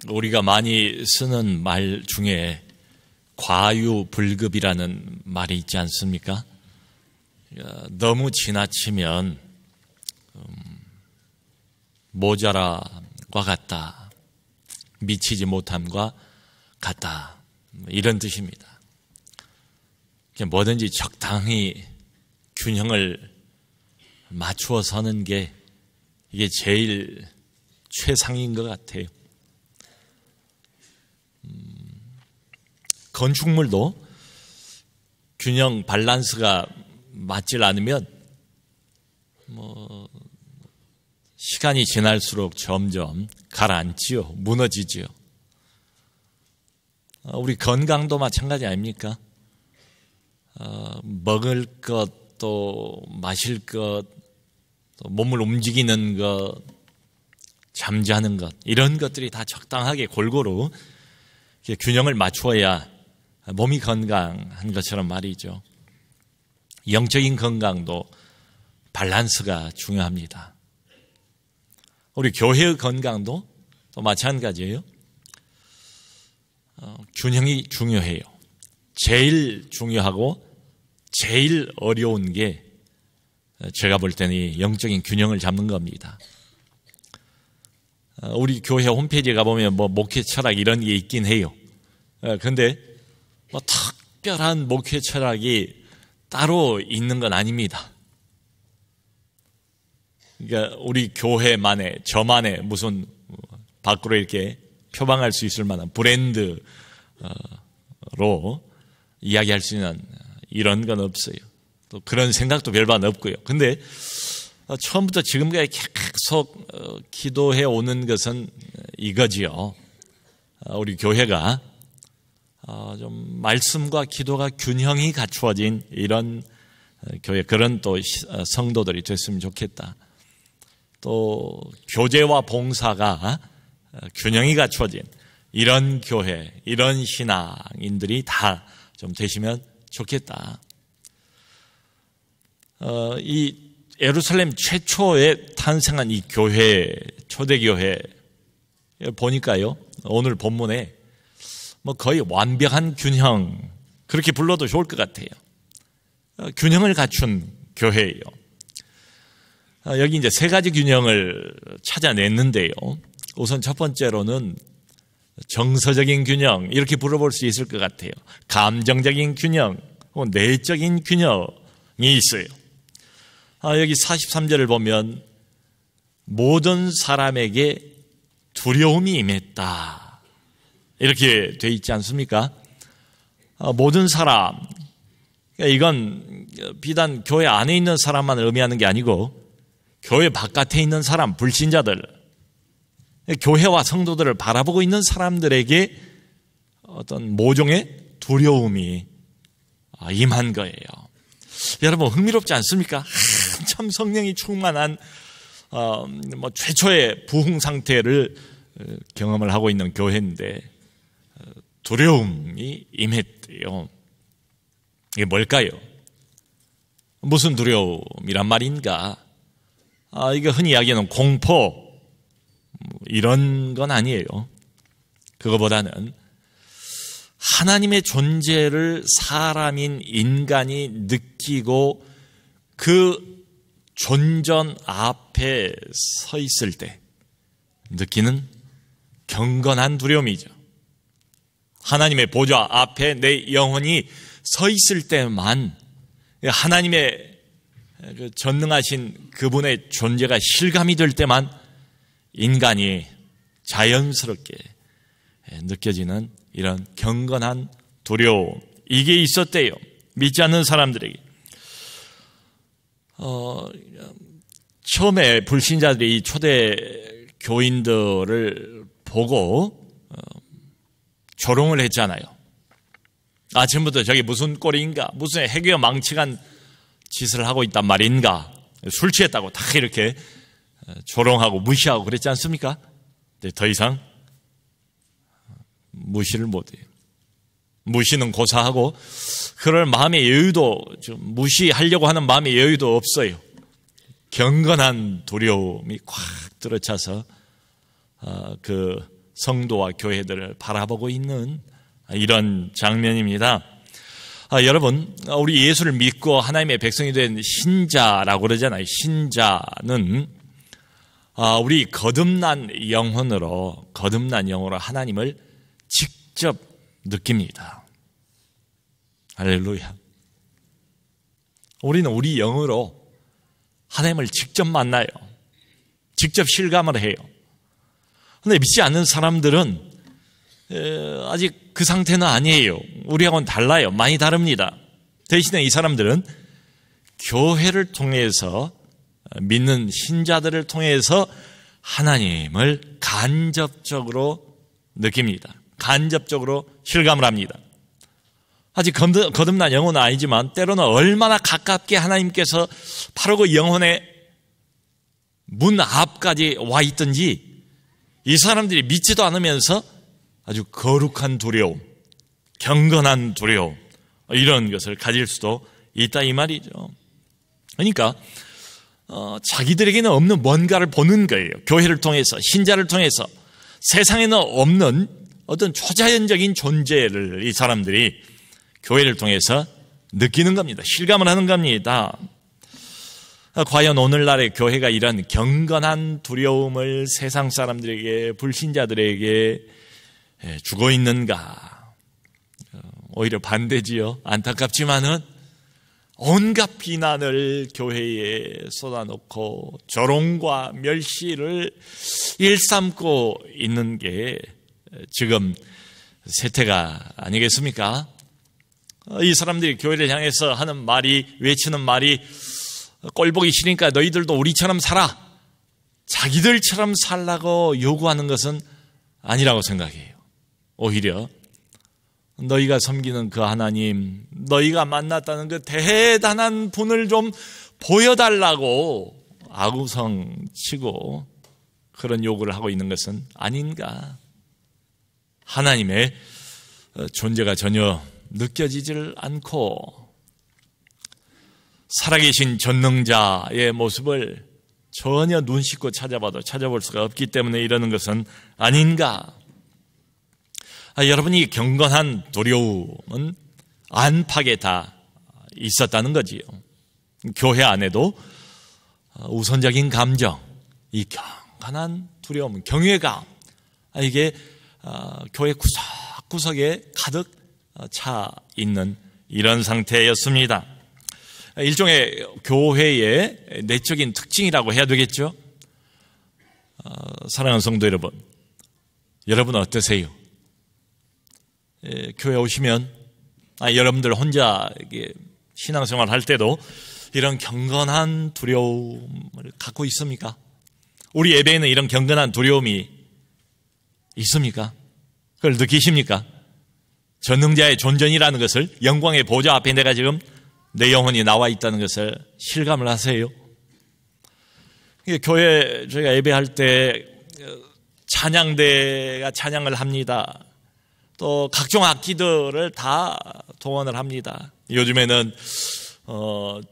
우리가 많이 쓰는 말 중에 과유불급이라는 말이 있지 않습니까? 너무 지나치면 모자라과 같다, 미치지 못함과 같다, 이런 뜻입니다. 뭐든지 적당히 균형을 맞추어 서는 게 이게 제일 최상인 것 같아요. 건축물도 균형 밸런스가 맞질 않으면 시간이 지날수록 점점 가라앉지요, 무너지지요. 우리 건강도 마찬가지 아닙니까? 먹을 것, 또 마실 것, 또 몸을 움직이는 것, 잠자는 것, 이런 것들이 다 적당하게 골고루 균형을 맞추어야 몸이 건강한 것처럼 말이죠. 영적인 건강도 밸런스가 중요합니다. 우리 교회의 건강도 또 마찬가지예요. 균형이 중요해요. 제일 중요하고 제일 어려운 게 제가 볼 때는 이 영적인 균형을 잡는 겁니다. 우리 교회 홈페이지에 가보면 목회 철학 이런 게 있긴 해요. 그런데 특별한 목회 철학이 따로 있는 건 아닙니다. 그러니까 우리 교회만의, 저만의 무슨 밖으로 이렇게 표방할 수 있을 만한 브랜드로 이야기할 수 있는 이런 건 없어요. 또 그런 생각도 별반 없고요. 근데 처음부터 지금까지 계속 기도해 오는 것은 이거지요. 우리 교회가 좀 말씀과 기도가 균형이 갖추어진 이런 교회, 그런 또 성도들이 됐으면 좋겠다. 또 교제와 봉사가 균형이 갖추어진 이런 교회, 이런 신앙인들이 다 좀 되시면 좋겠다. 이 예루살렘 최초에 탄생한 이 교회, 초대교회 보니까요, 오늘 본문에 거의 완벽한 균형, 그렇게 불러도 좋을 것 같아요. 균형을 갖춘 교회예요. 여기 이제 세 가지 균형을 찾아냈는데요. 우선 첫 번째로는 정서적인 균형, 이렇게 불러볼 수 있을 것 같아요. 감정적인 균형, 내적인 균형이 있어요. 여기 43절을 보면 모든 사람에게 두려움이 임했다, 이렇게 돼 있지 않습니까? 모든 사람, 이건 비단 교회 안에 있는 사람만 의미하는 게 아니고 교회 바깥에 있는 사람, 불신자들, 교회와 성도들을 바라보고 있는 사람들에게 어떤 모종의 두려움이 임한 거예요. 여러분, 흥미롭지 않습니까? 참 성령이 충만한 최초의 부흥 상태를 경험을 하고 있는 교회인데 두려움이 임했대요. 이게 뭘까요? 무슨 두려움이란 말인가? 이게 흔히 이야기하는 공포, 이런 건 아니에요. 그거보다는 하나님의 존재를 사람인 인간이 느끼고 그 존전 앞에 서 있을 때 느끼는 경건한 두려움이죠. 하나님의 보좌 앞에 내 영혼이 서 있을 때만 하나님의 전능하신 그분의 존재가 실감이 될 때만 인간이 자연스럽게 느껴지는 이런 경건한 두려움, 이게 있었대요. 믿지 않는 사람들에게. 처음에 불신자들이 이 초대 교인들을 보고 조롱을 했잖아요. 아침부터 저게 무슨 꼴인가, 무슨 해괴 망측한 짓을 하고 있단 말인가, 술 취했다고 다 이렇게 조롱하고 무시하고 그랬지 않습니까? 근데 더 이상 무시를 못해요. 무시는 고사하고 그럴 마음의 여유도, 좀 무시하려고 하는 마음의 여유도 없어요. 경건한 두려움이 꽉 들어차서 그 성도와 교회들을 바라보고 있는 이런 장면입니다. 여러분, 우리 예수를 믿고 하나님의 백성이 된 신자라고 그러잖아요. 신자는 우리 거듭난 영혼으로 하나님을 직접 느낍니다. 할렐루야. 우리는 우리 영으로 하나님을 직접 만나요. 직접 실감을 해요. 그런데 믿지 않는 사람들은 아직 그 상태는 아니에요. 우리하고는 달라요. 많이 다릅니다. 대신에 이 사람들은 교회를 통해서, 믿는 신자들을 통해서 하나님을 간접적으로 느낍니다. 간접적으로 실감을 합니다. 아직 거듭난 영혼은 아니지만 때로는 얼마나 가깝게 하나님께서 바로 그 영혼의 문 앞까지 와 있든지 이 사람들이 믿지도 않으면서 아주 거룩한 두려움, 경건한 두려움, 이런 것을 가질 수도 있다 이 말이죠. 그러니까 자기들에게는 없는 뭔가를 보는 거예요. 교회를 통해서, 신자를 통해서. 세상에는 없는 어떤 초자연적인 존재를 이 사람들이 교회를 통해서 느끼는 겁니다. 실감을 하는 겁니다. 과연 오늘날의 교회가 이런 경건한 두려움을 세상 사람들에게, 불신자들에게 주고 있는가? 오히려 반대지요. 안타깝지만은 온갖 비난을 교회에 쏟아놓고 조롱과 멸시를 일삼고 있는 게 지금 세태가 아니겠습니까? 이 사람들이 교회를 향해서 하는 말이, 외치는 말이 꼴보기 싫으니까 너희들도 우리처럼 살아. 자기들처럼 살라고 요구하는 것은 아니라고 생각해요. 오히려 너희가 섬기는 그 하나님, 너희가 만났다는 그 대단한 분을 좀 보여달라고 아구성치고 그런 요구를 하고 있는 것은 아닌가. 하나님의 존재가 전혀 느껴지질 않고 살아계신 전능자의 모습을 전혀 눈 씻고 찾아봐도 찾아볼 수가 없기 때문에 이러는 것은 아닌가. 여러분이 경건한 두려움은 안팎에 다 있었다는 거지요. 교회 안에도 우선적인 감정, 이 경건한 두려움, 경외감, 이게 교회 구석구석에 가득 차 있는 이런 상태였습니다. 일종의 교회의 내적인 특징이라고 해야 되겠죠. 사랑하는 성도 여러분, 여러분 어떠세요? 교회 오시면 여러분들 혼자 신앙생활 할 때도 이런 경건한 두려움을 갖고 있습니까? 우리 예배에는 이런 경건한 두려움이 있습니까? 그걸 느끼십니까? 전능자의 존전이라는 것을, 영광의 보좌 앞에 내가 지금 내 영혼이 나와 있다는 것을 실감을 하세요? 교회 저희가 예배할 때 찬양대가 찬양을 합니다. 또 각종 악기들을 다 동원을 합니다. 요즘에는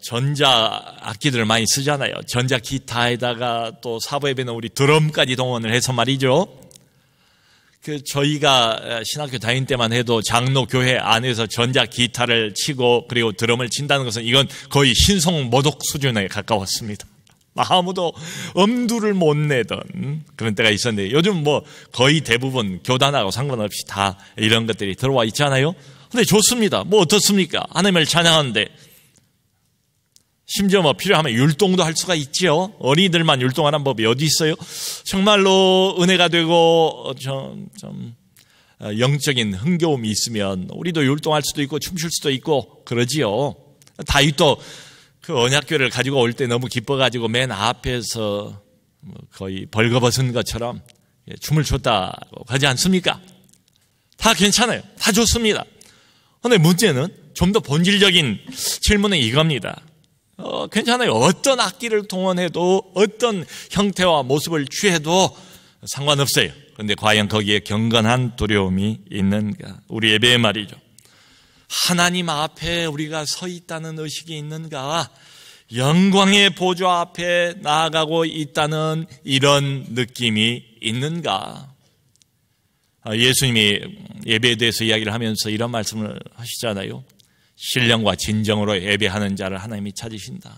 전자 악기들을 많이 쓰잖아요. 전자 기타에다가 또 사부 예배는 우리 드럼까지 동원을 해서 말이죠. 저희가 신학교 다닐 때만 해도 장로 교회 안에서 전자 기타를 치고 그리고 드럼을 친다는 것은 이건 거의 신송모독 수준에 가까웠습니다. 아무도 엄두를 못 내던 그런 때가 있었는데 요즘 뭐 거의 대부분 교단하고 상관없이 다 이런 것들이 들어와 있잖아요. 근데 좋습니다. 뭐 어떻습니까? 하나님을 찬양하는데 심지어 뭐 필요하면 율동도 할 수가 있죠. 어린이들만 율동하는 법이 어디 있어요? 정말로 은혜가 되고 좀 영적인 흥겨움이 있으면 우리도 율동할 수도 있고 춤출 수도 있고 그러지요. 다윗도 그 언약궤를 가지고 올 때 너무 기뻐가지고 맨 앞에서 거의 벌거벗은 것처럼 춤을 췄다고 하지 않습니까? 다 괜찮아요. 다 좋습니다. 그런데 문제는 좀 더 본질적인 질문은 이겁니다. 괜찮아요. 어떤 악기를 동원해도 어떤 형태와 모습을 취해도 상관없어요. 그런데 과연 거기에 경건한 두려움이 있는가? 우리 예배의 말이죠. 하나님 앞에 우리가 서 있다는 의식이 있는가? 영광의 보좌 앞에 나아가고 있다는 이런 느낌이 있는가? 예수님이 예배에 대해서 이야기를 하면서 이런 말씀을 하시잖아요. 신령과 진정으로 예배하는 자를 하나님이 찾으신다.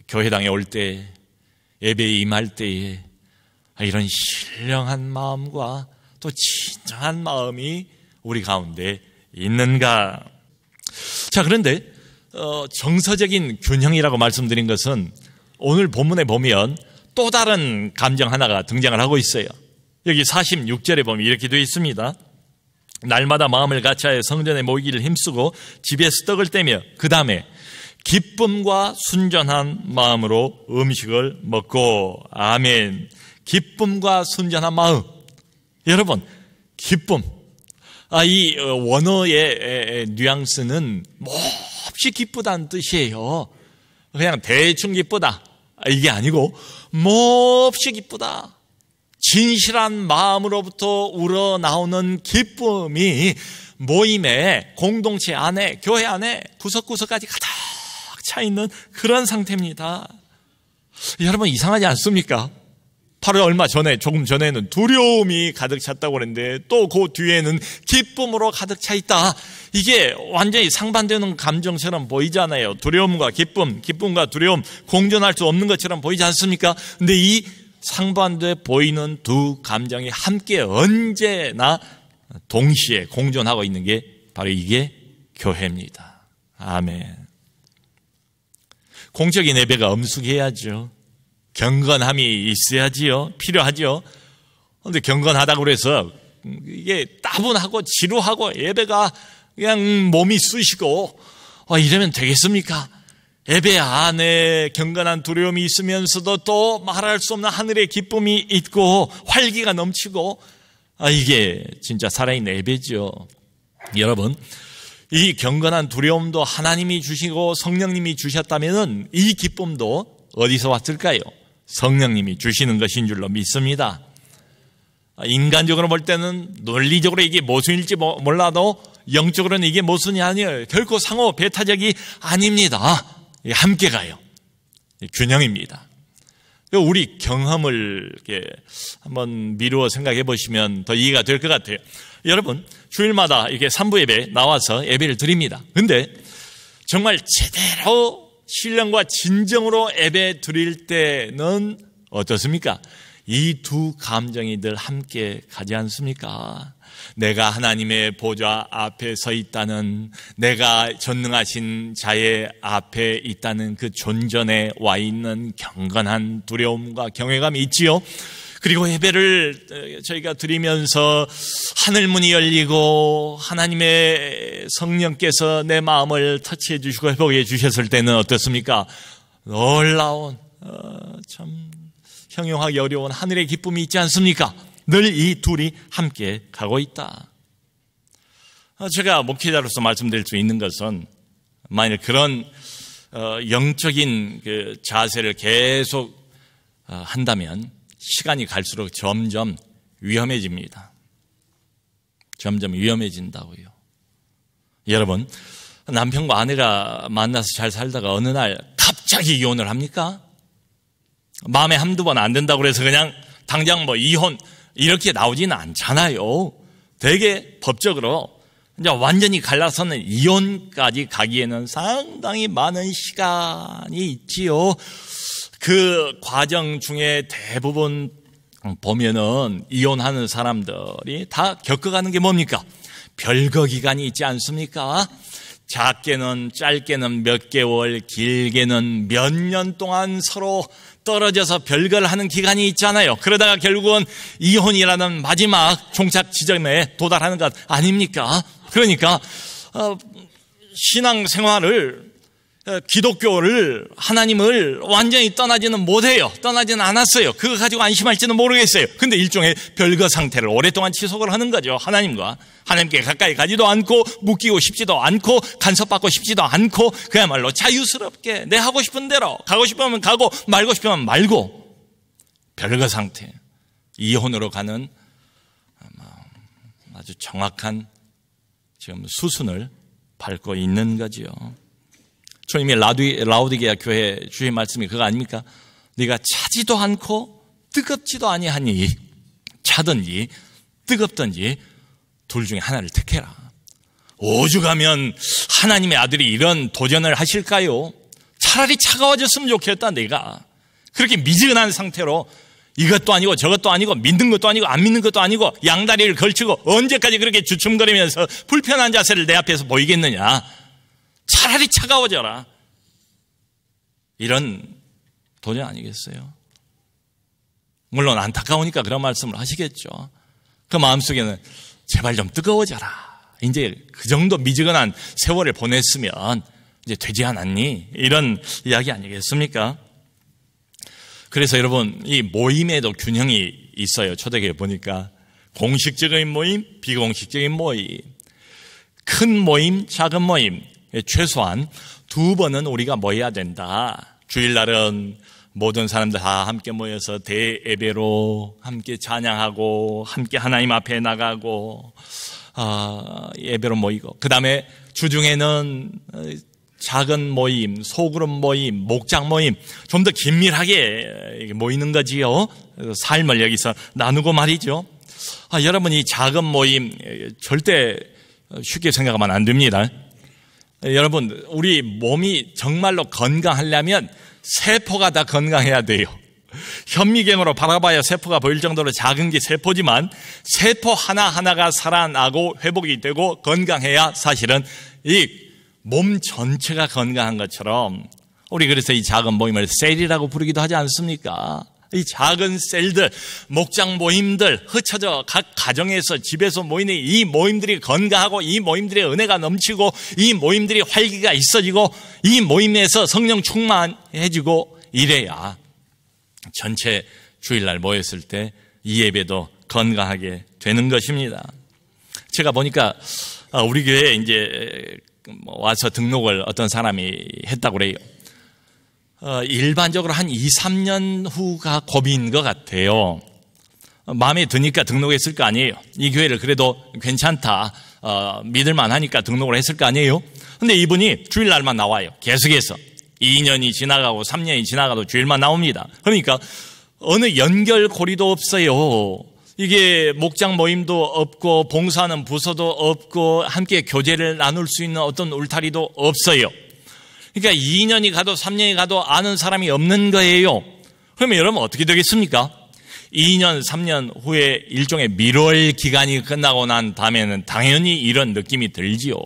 교회당에 올 때, 예배에 임할 때에 이런 신령한 마음과 또 진정한 마음이 우리 가운데 있는가? 자, 그런데 정서적인 균형이라고 말씀드린 것은 오늘 본문에 보면 또 다른 감정 하나가 등장을 하고 있어요. 여기 46절에 보면 이렇게 되어 있습니다. 날마다 마음을 같이하여 성전에 모이기를 힘쓰고 집에서 떡을 떼며 그 다음에 기쁨과 순전한 마음으로 음식을 먹고. 아멘. 기쁨과 순전한 마음. 여러분, 기쁨. 이 원어의 뉘앙스는 몹시 기쁘다는 뜻이에요. 그냥 대충 기쁘다 이게 아니고 몹시 기쁘다. 진실한 마음으로부터 우러나오는 기쁨이 모임에, 공동체 안에, 교회 안에 구석구석까지 가득 차 있는 그런 상태입니다. 여러분, 이상하지 않습니까? 바로 얼마 전에, 조금 전에는 두려움이 가득 찼다고 그랬는데 또 그 뒤에는 기쁨으로 가득 차 있다. 이게 완전히 상반되는 감정처럼 보이잖아요. 두려움과 기쁨, 기쁨과 두려움 공존할 수 없는 것처럼 보이지 않습니까? 근데 이 상반돼 보이는 두 감정이 함께 언제나 동시에 공존하고 있는 게 바로 이게 교회입니다. 아멘. 공적인 예배가 엄숙해야죠. 경건함이 있어야지요. 필요하죠. 그런데 경건하다고 해서 이게 따분하고 지루하고 예배가 그냥 몸이 쑤시고 이러면 되겠습니까? 예배 안에 경건한 두려움이 있으면서도 또 말할 수 없는 하늘의 기쁨이 있고 활기가 넘치고 이게 진짜 살아있는 예배죠. 여러분, 이 경건한 두려움도 하나님이 주시고 성령님이 주셨다면 이 기쁨도 어디서 왔을까요? 성령님이 주시는 것인 줄로 믿습니다. 인간적으로 볼 때는 논리적으로 이게 모순일지 몰라도 영적으로는 이게 모순이 아니에요. 결코 상호 배타적이 아닙니다. 함께 가요. 균형입니다. 우리 경험을 이렇게 한번 미루어 생각해 보시면 더 이해가 될 것 같아요. 여러분, 주일마다 이렇게 3부 예배 나와서 예배를 드립니다. 근데 정말 제대로 신령과 진정으로 예배 드릴 때는 어떻습니까? 이 두 감정이 늘 함께 가지 않습니까? 내가 하나님의 보좌 앞에 서 있다는, 내가 전능하신 자의 앞에 있다는 그 존전에 와 있는 경건한 두려움과 경외감이 있지요. 그리고 예배를 저희가 드리면서 하늘문이 열리고 하나님의 성령께서 내 마음을 터치해 주시고 회복해 주셨을 때는 어떻습니까? 놀라운 참 형용하기 어려운 하늘의 기쁨이 있지 않습니까? 늘 이 둘이 함께 가고 있다. 제가 목회자로서 말씀드릴 수 있는 것은 만일 그런 영적인 그 자세를 계속 한다면 시간이 갈수록 점점 위험해집니다. 점점 위험해진다고요. 여러분, 남편과 아내가 만나서 잘 살다가 어느 날 갑자기 이혼을 합니까? 마음에 한두 번 안 된다고 해서 그냥 당장 이혼 이렇게 나오지는 않잖아요. 되게 법적으로 이제 완전히 갈라서는 이혼까지 가기에는 상당히 많은 시간이 있지요. 그 과정 중에 대부분 보면은 이혼하는 사람들이 다 겪어가는 게 뭡니까? 별거 기간이 있지 않습니까? 작게는 짧게는 몇 개월, 길게는 몇 년 동안 서로 떨어져서 별거를 하는 기간이 있잖아요. 그러다가 결국은 이혼이라는 마지막 종착 지점에 도달하는 것 아닙니까? 그러니까 신앙생활을, 기독교를, 하나님을 완전히 떠나지는 못해요. 떠나지는 않았어요. 그거 가지고 안심할지는 모르겠어요. 근데 일종의 별거 상태를 오랫동안 지속을 하는 거죠. 하나님께 가까이 가지도 않고 묶이고 싶지도 않고 간섭받고 싶지도 않고 그야말로 자유스럽게 내 하고 싶은 대로 가고 싶으면 가고 말고 싶으면 말고 별거 상태. 이혼으로 가는 아주 정확한 지금 수순을 밟고 있는 거지요. 주님이 라오디게아 교회 주의 말씀이 그거 아닙니까? 네가 차지도 않고 뜨겁지도 아니하니 차든지 뜨겁든지 둘 중에 하나를 택해라. 오죽하면 하나님의 아들이 이런 도전을 하실까요? 차라리 차가워졌으면 좋겠다. 내가 그렇게 미지근한 상태로 이것도 아니고 저것도 아니고 믿는 것도 아니고 안 믿는 것도 아니고 양다리를 걸치고 언제까지 그렇게 주춤거리면서 불편한 자세를 내 앞에서 보이겠느냐. 차라리 차가워져라. 이런 도전 아니겠어요? 물론 안타까우니까 그런 말씀을 하시겠죠. 그 마음속에는 제발 좀 뜨거워져라. 이제 그 정도 미지근한 세월을 보냈으면 이제 되지 않았니? 이런 이야기 아니겠습니까? 그래서 여러분, 이 모임에도 균형이 있어요. 초대교회 보니까 공식적인 모임, 비공식적인 모임, 큰 모임, 작은 모임, 최소한 2번은 우리가 모여야 된다. 주일날은 모든 사람들 다 함께 모여서 대예배로 함께 찬양하고 함께 하나님 앞에 나가고 예배로 모이고, 그 다음에 주중에는 작은 모임, 소그룹 모임, 목장 모임, 좀 더 긴밀하게 모이는 거지요. 삶을 여기서 나누고 말이죠. 여러분, 이 작은 모임 절대 쉽게 생각하면 안 됩니다. 여러분, 우리 몸이 정말로 건강하려면 세포가 다 건강해야 돼요. 현미경으로 바라봐야 세포가 보일 정도로 작은 게 세포지만 세포 하나하나가 살아나고 회복이 되고 건강해야 사실은 이 몸 전체가 건강한 것처럼, 우리 그래서 이 작은 모임을 셀이라고 부르기도 하지 않습니까? 이 작은 셀들, 목장 모임들, 흩어져 각 가정에서 집에서 모이는 이 모임들이 건강하고, 이 모임들의 은혜가 넘치고, 이 모임들이 활기가 있어지고, 이 모임에서 성령 충만해지고, 이래야 전체 주일날 모였을 때 이 예배도 건강하게 되는 것입니다. 제가 보니까 우리 교회에 이제 와서 등록을 어떤 사람이 했다고 그래요. 일반적으로 한 2, 3년 후가 고비인 것 같아요. 마음에 드니까 등록했을 거 아니에요. 이 교회를 그래도 괜찮다, 믿을만 하니까 등록을 했을 거 아니에요. 근데 이분이 주일날만 나와요. 계속해서 2년이 지나가고 3년이 지나가도 주일만 나옵니다. 그러니까 어느 연결고리도 없어요. 이게 목장 모임도 없고 봉사하는 부서도 없고 함께 교제를 나눌 수 있는 어떤 울타리도 없어요. 그러니까 2년이 가도 3년이 가도 아는 사람이 없는 거예요. 그러면 여러분 어떻게 되겠습니까? 2년, 3년 후에 일종의 미로의 기간이 끝나고 난 다음에는 당연히 이런 느낌이 들지요.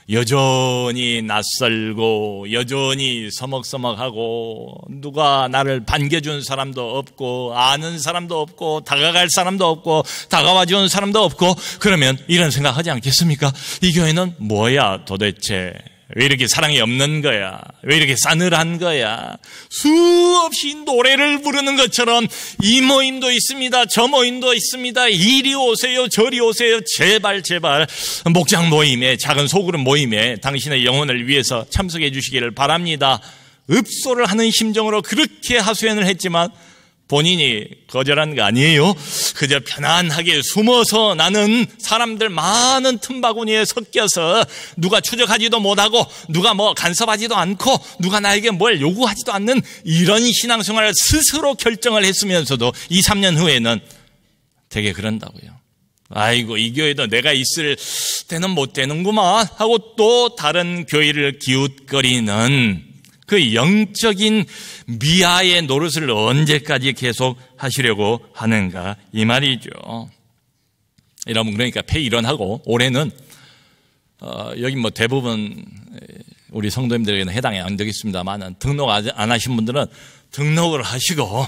여전히 낯설고 여전히 서먹서먹하고 누가 나를 반겨준 사람도 없고 아는 사람도 없고 다가갈 사람도 없고 다가와주는 사람도 없고, 그러면 이런 생각하지 않겠습니까? 이 교회는 뭐야 도대체? 왜 이렇게 사랑이 없는 거야? 왜 이렇게 싸늘한 거야? 수없이 노래를 부르는 것처럼 이 모임도 있습니다, 저 모임도 있습니다, 이리 오세요 저리 오세요, 제발 목장 모임에, 작은 소그룹 모임에 당신의 영혼을 위해서 참석해 주시기를 바랍니다. 읍소를 하는 심정으로 그렇게 하소연을 했지만 본인이 거절한 거 아니에요. 그저 편안하게 숨어서 나는 사람들 많은 틈바구니에 섞여서 누가 추적하지도 못하고 누가 뭐 간섭하지도 않고 누가 나에게 뭘 요구하지도 않는 이런 신앙생활을 스스로 결정을 했으면서도 2, 3년 후에는 되게 그런다고요. 아이고, 이 교회도 내가 있을 때는 못 되는구만 하고 또 다른 교회를 기웃거리는 그 영적인 미아의 노릇을 언제까지 계속 하시려고 하는가, 이 말이죠. 여러분, 그러니까 폐일원하고 올해는 여기 뭐 대부분 우리 성도님들에게는 해당이 안 되겠습니다만, 등록 안 하신 분들은 등록을 하시고,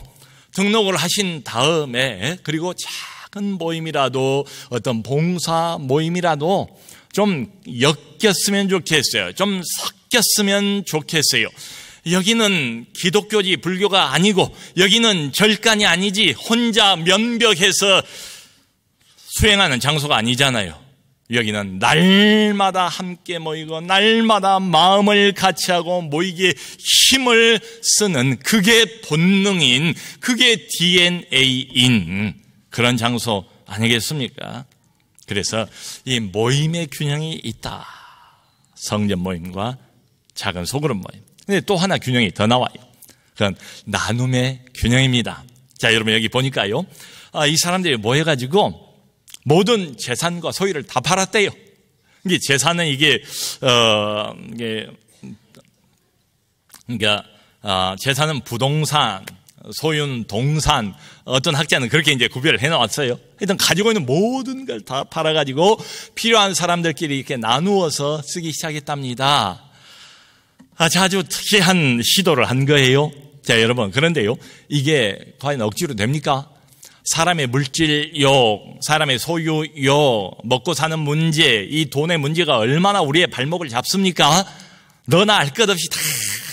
등록을 하신 다음에 그리고 작은 모임이라도 어떤 봉사 모임이라도 좀 엮였으면 좋겠어요. 좀 섞였으면 좋겠어요. 여기는 기독교지 불교가 아니고 여기는 절간이 아니지 혼자 면벽해서 수행하는 장소가 아니잖아요. 여기는 날마다 함께 모이고 날마다 마음을 같이 하고 모이기에 힘을 쓰는, 그게 본능인, 그게 DNA인 그런 장소 아니겠습니까? 그래서 이 모임의 균형이 있다. 성전 모임과 작은 소그룹 모임. 근데 또 하나 균형이 더 나와요. 그건 나눔의 균형입니다. 자, 여러분 여기 보니까요, 이 사람들이 모여가지고 모든 재산과 소유를 다 팔았대요. 이게 재산은 재산은 부동산, 소유는 동산, 어떤 학자는 그렇게 이제 구별을 해놓았어요. 일단 가지고 있는 모든 걸 다 팔아가지고 필요한 사람들끼리 이렇게 나누어서 쓰기 시작했답니다. 아주 특이한 시도를 한 거예요. 자, 여러분, 그런데요, 이게 과연 억지로 됩니까? 사람의 물질욕, 사람의 소유욕, 먹고 사는 문제, 이 돈의 문제가 얼마나 우리의 발목을 잡습니까? 너나 알 것 없이 다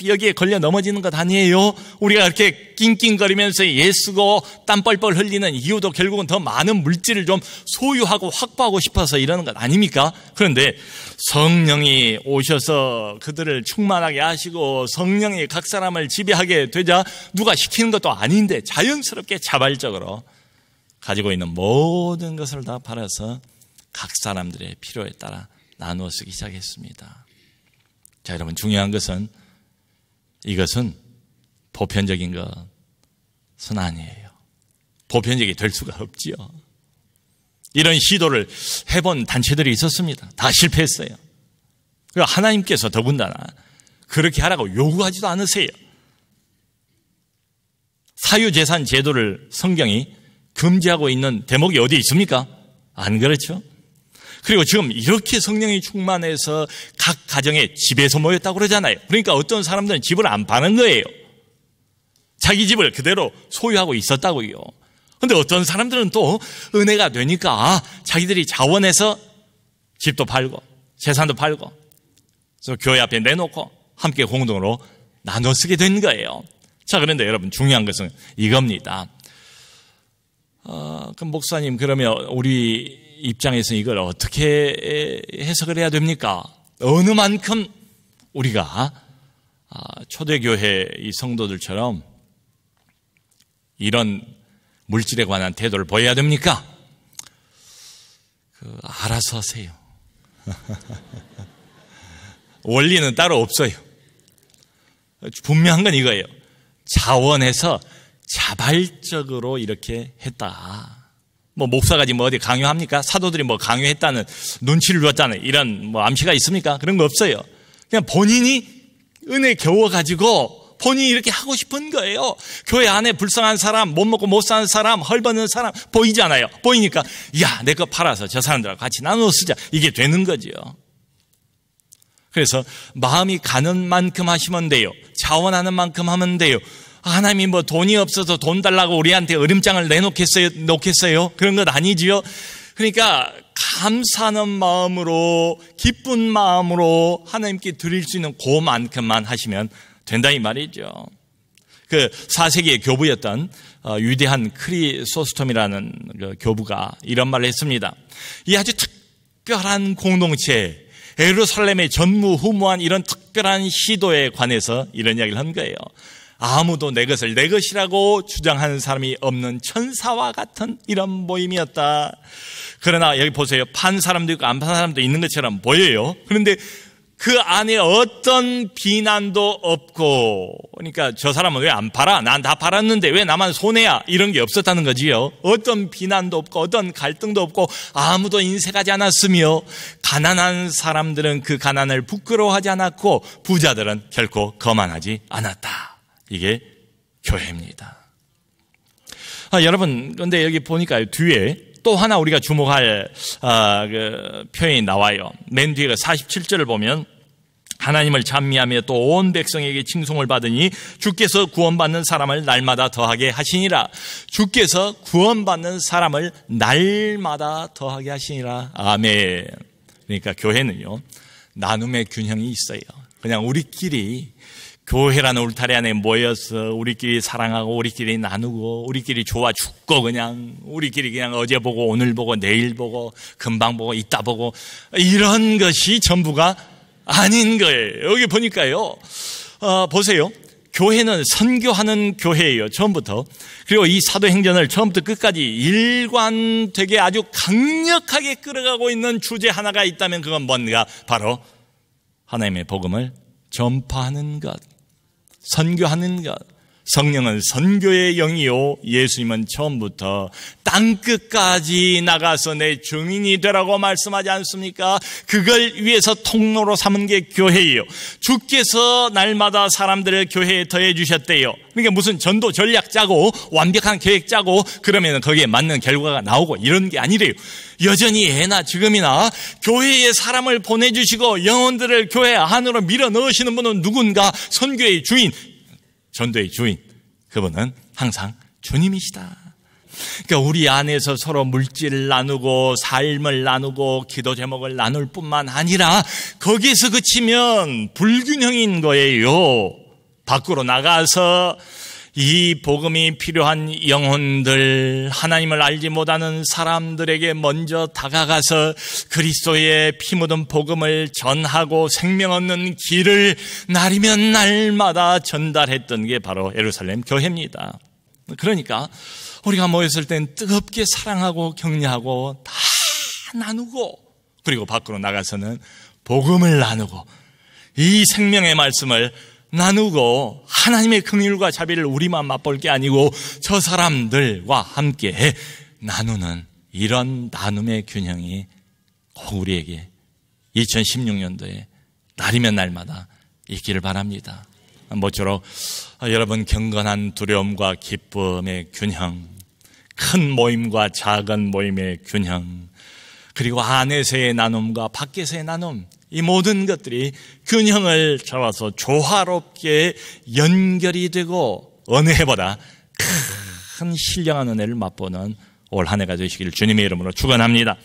여기에 걸려 넘어지는 것 아니에요? 우리가 이렇게 낑낑거리면서 애쓰고 땀 뻘뻘 흘리는 이유도 결국은 더 많은 물질을 좀 소유하고 확보하고 싶어서 이러는 것 아닙니까? 그런데 성령이 오셔서 그들을 충만하게 하시고 성령이 각 사람을 지배하게 되자 누가 시키는 것도 아닌데 자연스럽게 자발적으로 가지고 있는 모든 것을 다 팔아서 각 사람들의 필요에 따라 나누어 쓰기 시작했습니다. 자, 여러분, 중요한 것은 이것은 보편적인 것은 아니에요. 보편적이 될 수가 없지요. 이런 시도를 해본 단체들이 있었습니다. 다 실패했어요. 그리고 하나님께서 더군다나 그렇게 하라고 요구하지도 않으세요. 사유재산 제도를 성경이 금지하고 있는 대목이 어디 있습니까? 안 그렇죠? 그리고 지금 이렇게 성령이 충만해서 각 가정에 집에서 모였다고 그러잖아요. 그러니까 어떤 사람들은 집을 안 파는 거예요. 자기 집을 그대로 소유하고 있었다고요. 그런데 어떤 사람들은 또 은혜가 되니까 자기들이 자원해서 집도 팔고 재산도 팔고 그래서 교회 앞에 내놓고 함께 공동으로 나눠 쓰게 된 거예요. 자, 그런데 여러분, 중요한 것은 이겁니다. 그럼 목사님, 그러면 우리 입장에서 이걸 어떻게 해석을 해야 됩니까? 어느 만큼 우리가 초대교회 이 성도들처럼 이런 물질에 관한 태도를 보여야 됩니까? 알아서 하세요. 원리는 따로 없어요. 분명한 건 이거예요. 자원해서 자발적으로 이렇게 했다. 목사가 지금 어디 강요합니까? 사도들이 강요했다는, 눈치를 줬다는 이런 암시가 있습니까? 그런 거 없어요. 그냥 본인이 은혜 겨워가지고 본인이 이렇게 하고 싶은 거예요. 교회 안에 불쌍한 사람, 못 먹고 못 사는 사람, 헐벗는 사람 보이잖아요. 보이니까 야, 내 거 팔아서 저 사람들하고 같이 나눠 쓰자. 이게 되는 거죠. 그래서 마음이 가는 만큼 하시면 돼요. 자원하는 만큼 하면 돼요. 하나님이 돈이 없어서 돈 달라고 우리한테 으름장을 놓겠어요? 그런 것 아니지요. 그러니까 감사하는 마음으로, 기쁜 마음으로 하나님께 드릴 수 있는 그만큼만 하시면 된다 이 말이죠. 그 4세기의 교부였던 위대한 크리소스톰이라는 그 교부가 이런 말을 했습니다. 이 아주 특별한 공동체, 예루살렘의 전무후무한 이런 특별한 시도에 관해서 이런 이야기를 한 거예요. 아무도 내 것을 내 것이라고 주장하는 사람이 없는 천사와 같은 이런 모임이었다. 그러나 여기 보세요. 판 사람도 있고 안 판 사람도 있는 것처럼 보여요. 그런데 그 안에 어떤 비난도 없고, 그러니까 저 사람은 왜 안 팔아? 난 다 팔았는데 왜 나만 손해야? 이런 게 없었다는 거지요. 어떤 비난도 없고 어떤 갈등도 없고 아무도 인색하지 않았으며, 가난한 사람들은 그 가난을 부끄러워하지 않았고 부자들은 결코 거만하지 않았다. 이게 교회입니다. 여러분, 그런데 여기 보니까 뒤에 또 하나 우리가 주목할 그 표현이 나와요. 맨 뒤에 47절을 보면 하나님을 찬미하며 또 온 백성에게 칭송을 받으니 주께서 구원받는 사람을 날마다 더하게 하시니라. 주께서 구원받는 사람을 날마다 더하게 하시니라. 아멘. 그러니까 교회는요, 나눔의 균형이 있어요. 그냥 우리끼리 교회라는 울타리 안에 모여서 우리끼리 사랑하고 우리끼리 나누고 우리끼리 좋아 죽고 그냥 우리끼리 그냥 어제 보고 오늘 보고 내일 보고 금방 보고 이따 보고 이런 것이 전부가 아닌 거예요. 여기 보니까요, 보세요. 교회는 선교하는 교회예요. 처음부터. 그리고 이 사도행전을 처음부터 끝까지 일관되게 아주 강력하게 끌어가고 있는 주제 하나가 있다면 그건 뭔가? 바로 하나님의 복음을 전파하는 것, 선교하는 것, 성령은 선교의 영이요, 예수님은 처음부터 땅끝까지 나가서 내 증인이 되라고 말씀하지 않습니까? 그걸 위해서 통로로 삼은 게 교회예요. 주께서 날마다 사람들을 교회에 더해 주셨대요. 그러니까 무슨 전도 전략 짜고 완벽한 계획 짜고 그러면 거기에 맞는 결과가 나오고 이런 게 아니래요. 여전히 예나 지금이나 교회에 사람을 보내주시고 영혼들을 교회 안으로 밀어 넣으시는 분은 누군가? 선교의 주인, 전도의 주인, 그분은 항상 주님이시다. 그러니까 우리 안에서 서로 물질을 나누고 삶을 나누고 기도 제목을 나눌 뿐만 아니라 거기에서 그치면 불균형인 거예요. 밖으로 나가서 이 복음이 필요한 영혼들, 하나님을 알지 못하는 사람들에게 먼저 다가가서 그리스도의 피 묻은 복음을 전하고 생명 얻는 길을 날이면 날마다 전달했던 게 바로 예루살렘 교회입니다. 그러니까 우리가 모였을 땐 뜨겁게 사랑하고 격려하고 다 나누고, 그리고 밖으로 나가서는 복음을 나누고 이 생명의 말씀을 나누고 하나님의 긍휼과 자비를 우리만 맛볼 게 아니고 저 사람들과 함께 나누는 이런 나눔의 균형이 꼭 우리에게 2016년도에 날이면 날마다 있기를 바랍니다. 모쪼록 여러분 경건한 두려움과 기쁨의 균형, 큰 모임과 작은 모임의 균형, 그리고 안에서의 나눔과 밖에서의 나눔, 이 모든 것들이 균형을 잡아서 조화롭게 연결이 되고 어느 해보다 큰 신령한 은혜를 맛보는 올 한 해가 되시기를 주님의 이름으로 축원합니다.